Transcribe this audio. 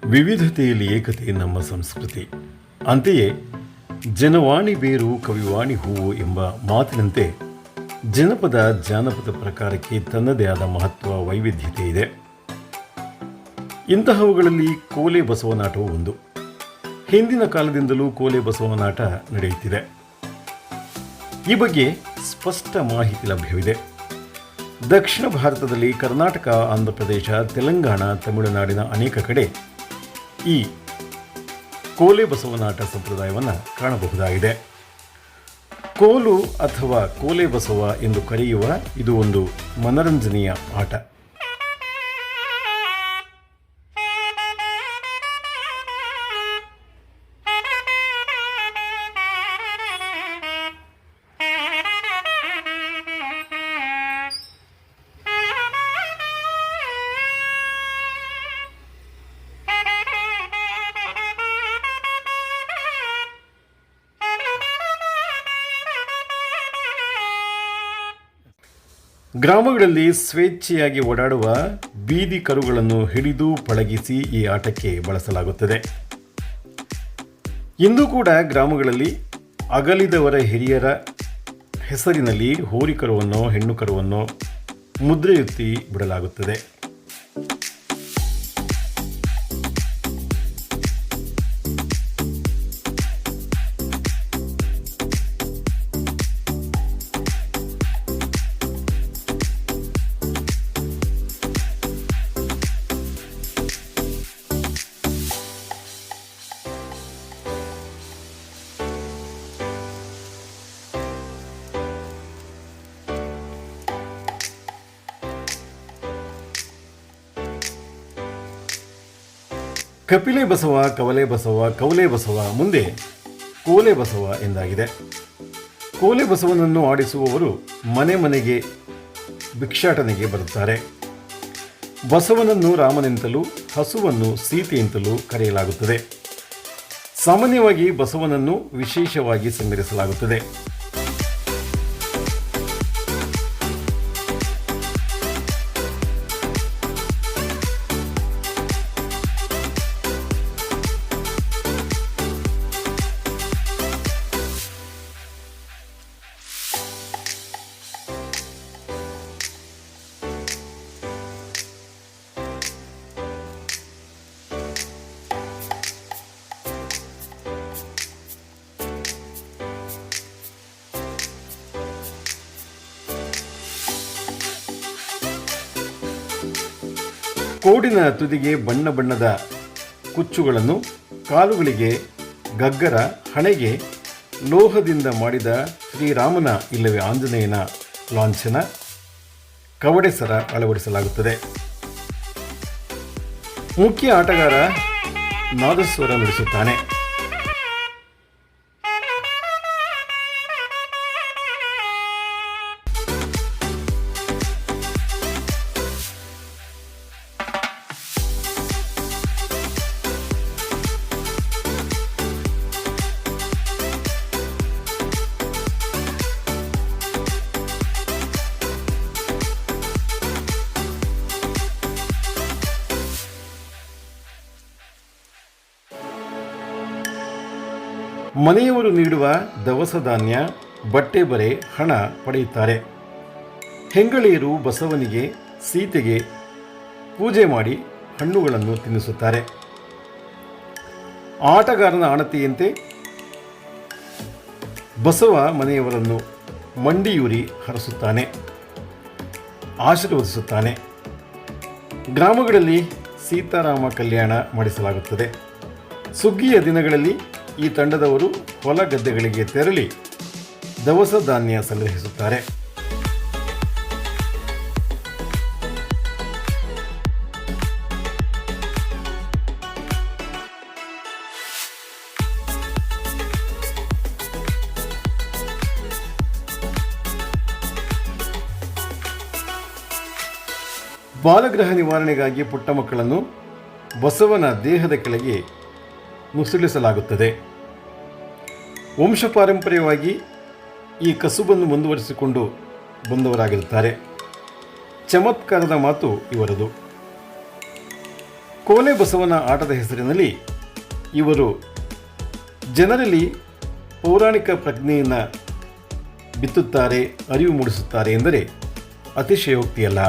ವಿವಿಧತೆಯಲ್ಲಿ ಏಕತೆ ನಮ್ಮ ಸಂಸ್ಕೃತಿ. ಅಂತೆಯೇ ಜನವಾಣಿ ಬೇರು ಕವಿವಾಣಿ ಹೂವು ಎಂಬ ಮಾತಿನಂತೆ ಜನಪದ ಜಾನಪದ ಪ್ರಕಾರಕ್ಕೆ ತನ್ನದೇ ಆದ ಮಹತ್ವ ವೈವಿಧ್ಯತೆ ಇದೆ. ಇಂತಹವುಗಳಲ್ಲಿ ಕೋಲೆ ಬಸವನಾಟವು ಒಂದು. ಹಿಂದಿನ ಕಾಲದಿಂದಲೂ ಕೋಲೆ ಬಸವನಾಟ ನಡೆಯುತ್ತಿದೆ. ಈ ಬಗ್ಗೆ ಸ್ಪಷ್ಟ ಮಾಹಿತಿ ಲಭ್ಯವಿದೆ. ದಕ್ಷಿಣ ಭಾರತದಲ್ಲಿ ಕರ್ನಾಟಕ, ಆಂಧ್ರ ಪ್ರದೇಶ, ತೆಲಂಗಾಣ, ತಮಿಳುನಾಡಿನ ಅನೇಕ ಕಡೆ ಈ ಕೋಲೆ ಬಸವನಾಟ ಸಂಪ್ರದಾಯವನ್ನು ಕಾಣಬಹುದಾಗಿದೆ. ಕೋಲು ಅಥವಾ ಕೋಲೆ ಬಸವ ಎಂದು ಕರೆಯುವ ಇದು ಒಂದು ಮನರಂಜನೆಯ ಆಟ. ಗ್ರಾಮಗಳಲ್ಲಿ ಸ್ವೇಚ್ಛೆಯಾಗಿ ಓಡಾಡುವ ಬೀದಿ ಕರುಗಳನ್ನು ಹಿಡಿದು ಪಳಗಿಸಿ ಈ ಆಟಕ್ಕೆ ಬಳಸಲಾಗುತ್ತದೆ. ಇಂದು ಕೂಡ ಗ್ರಾಮಗಳಲ್ಲಿ ಅಗಲಿದವರ ಹಿರಿಯರ ಹೆಸರಿನಲ್ಲಿ ಹೋರಿ ಕರುವನ್ನು, ಹೆಣ್ಣು ಕರುವನ್ನು ಮುದ್ರೆಯುತ್ತಿ ಬಿಡಲಾಗುತ್ತದೆ. ಕಪಿಲೆ ಬಸವ, ಕವಲೆ ಬಸವ, ಕೌಲೆ ಬಸವ, ಮುಂದೆ ಕೋಲೆ ಬಸವ ಎಂದಾಗಿದೆ. ಕೋಲೆ ಬಸವನನ್ನು ಆಡಿಸುವವರು ಮನೆ ಮನೆಗೆ ಭಿಕ್ಷಾಟನೆಗೆ ಬರುತ್ತಾರೆ. ಬಸವನನ್ನು ರಾಮನೆಂತಲೂ ಹಸುವನ್ನು ಸೀತೆಯಂತಲೂ ಕರೆಯಲಾಗುತ್ತದೆ. ಸಾಮಾನ್ಯವಾಗಿ ಬಸವನನ್ನು ವಿಶೇಷವಾಗಿ ಸಂಗ್ರಹಿಸಲಾಗುತ್ತದೆ. ಕೋಡಿನ ತುದಿಗೆ ಬಣ್ಣ ಬಣ್ಣದ ಕುಚ್ಚುಗಳನ್ನು, ಕಾಲುಗಳಿಗೆ ಗಗ್ಗರ, ಹಣೆಗೆ ಲೋಹದಿಂದ ಮಾಡಿದ ಶ್ರೀರಾಮನ ಇಲ್ಲವೇ ಆಂಜನೇಯನ ಲಾಂಛನ, ಕವಡೆ ಸರ ಅಳವಡಿಸಲಾಗುತ್ತದೆ. ಮುಖ್ಯ ಆಟಗಾರ ನಾದಸ್ವರ ನುಡಿಸುತ್ತಾನೆ. ಮನೆಯವರು ನೀಡುವ ದವಸ ಧಾನ್ಯ, ಬಟ್ಟೆ ಬರೆ, ಹಣ ಪಡೆಯುತ್ತಾರೆ. ಹೆಂಗಳೆಯರು ಬಸವನಿಗೆ, ಸೀತೆಗೆ ಪೂಜೆ ಮಾಡಿ ಹಣ್ಣುಗಳನ್ನು ತಿನ್ನಿಸುತ್ತಾರೆ. ಆಟಗಾರನ ಅಣತಿಯಂತೆ ಬಸವ ಮನೆಯವರನ್ನು ಮಂಡಿಯೂರಿ ಹರಸುತ್ತಾನೆ, ಆಶೀರ್ವದಿಸುತ್ತಾನೆ. ಗ್ರಾಮಗಳಲ್ಲಿ ಸೀತಾರಾಮ ಕಲ್ಯಾಣ ಮಾಡಿಸಲಾಗುತ್ತದೆ. ಸುಗ್ಗಿಯ ದಿನಗಳಲ್ಲಿ ಈ ತಂಡದವರು ಹೊಲ ಗದ್ದೆಗಳಿಗೆ ತೆರಳಿ ದವಸ ಧಾನ್ಯ ಸಂಗ್ರಹಿಸುತ್ತಾರೆ. ಬಾಲಗ್ರಹ ನಿವಾರಣೆಗಾಗಿ ಪುಟ್ಟ ಮಕ್ಕಳನ್ನು ಬಸವನ ದೇಹದ ಕೆಳಗೆ ನುಸುಳಿಸಲಾಗುತ್ತದೆ. ವಂಶಪಾರಂಪರ್ಯವಾಗಿ ಈ ಕಸುಬನ್ನು ಮುಂದುವರಿಸಿಕೊಂಡು ಬಂದವರಾಗಿರುತ್ತಾರೆ. ಚಮತ್ಕಾರದ ಮಾತು ಇವರದು. ಕೋಲೆ ಬಸವನ ಆಟದ ಹೆಸರಿನಲ್ಲಿ ಇವರು ಜನರಲ್ಲಿ ಪೌರಾಣಿಕ ಪ್ರಜ್ಞೆಯನ್ನು ಬಿತ್ತುತ್ತಾರೆ, ಅರಿವು ಮೂಡಿಸುತ್ತಾರೆ ಎಂದರೆ ಅತಿಶಯೋಕ್ತಿಯಲ್ಲ.